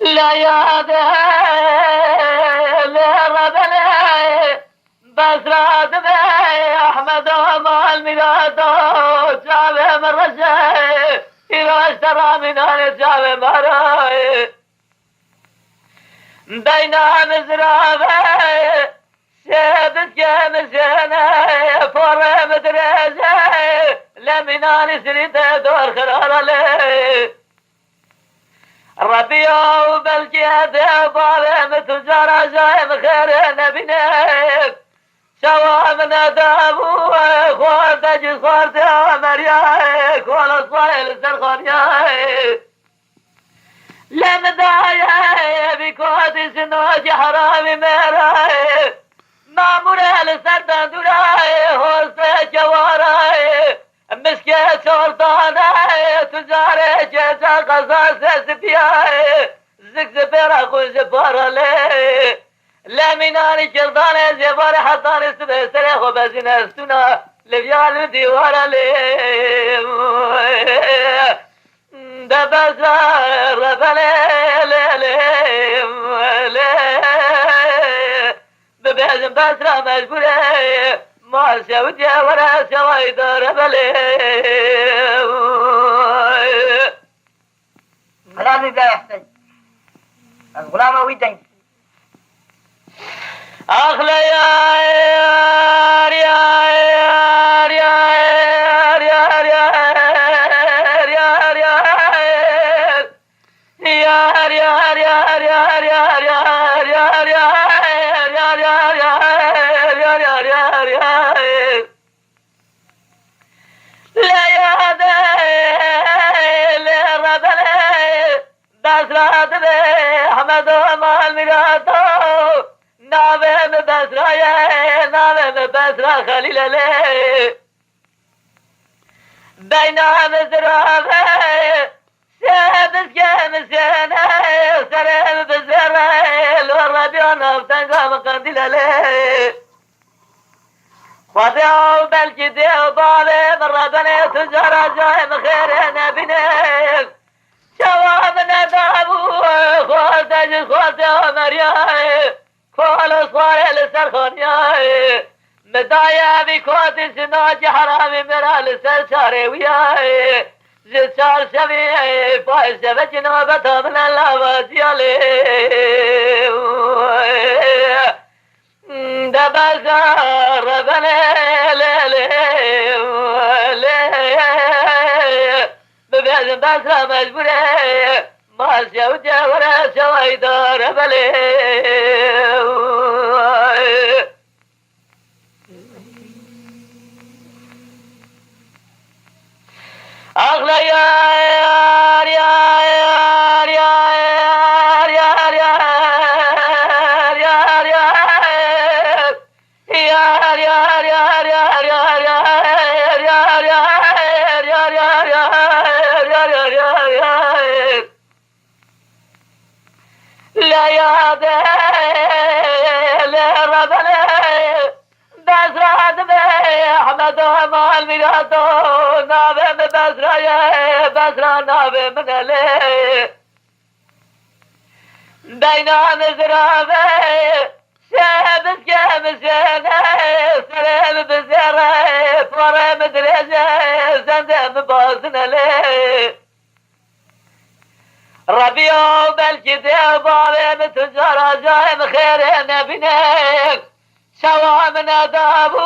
لا يا بس راد احمد ومال ميلاده جاب من رجاء إذا اشترى من أن جاب مراي بينا مزرابه سيدت كمسينه فور مدرجه لمنان سريد دور خرار عليه ربي وبالجهد ظالم تجارة جايم خير نبينك سوا من دابو خوارتج خوارته مرياك ولا صايل سرخانياك لم دايا بكوت سنوج حرامي مراي مامور السردان دوراي هوسه جواراي مسكه شرطانه تجاره جزا قصاص سبياي زكزبرا خوزبارا لي لمناني جلدان زبار حطان سبسر خبزين استنا لبيال ديوارا لي دبزار ربلي ببازم بسرا مجبوري ما سويت ولا سويت ربلي غلام لا يحتاج الغلام ويدين أخلى أحمد ومال ميلاده نابم بسرا يا نابم بسرا خليل لي بينا مزرابه سيبس كمسينه سرم بزرائيل والربيع نفتنقى مقندل لي خذوا بالجدي وبالي من ربنا تجارة جاي مخير نبينك شوابنا دابو خوارتج خوارته مرياي كل صار لسرخانياي مدايا بكوت سناج حرامي مرا لسر شاري وياي زد شار شبي فايز بجنا بطمن اللوازي علي دبزار ربنا لي ببازم بسرا مجبوري ما سويت ولا سويت ربلي أغلى لا يا أحمد ومال ميلاده نابم بسرا يا بسرا نابم من لي بينا مزرابه سيبس كمسينه سرم بزره فور مدرجه زندم بازن لي ربي وبالجدي ظالم تجارة جايم خير نبينك سوا من دابو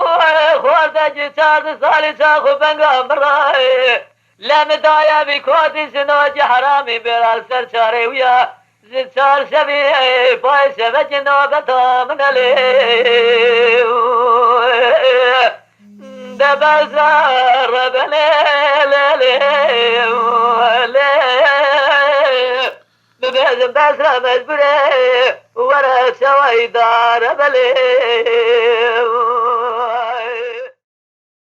خوارتج چارد سالی ساخو بنگا مراي لم دايا بكوت سنوج حرامي برال سر چاره ويا زد چار شبي بايس بجنو بطامن لي دبزار بلي ببازم بسرا مجبوري ورا سوي دار بلي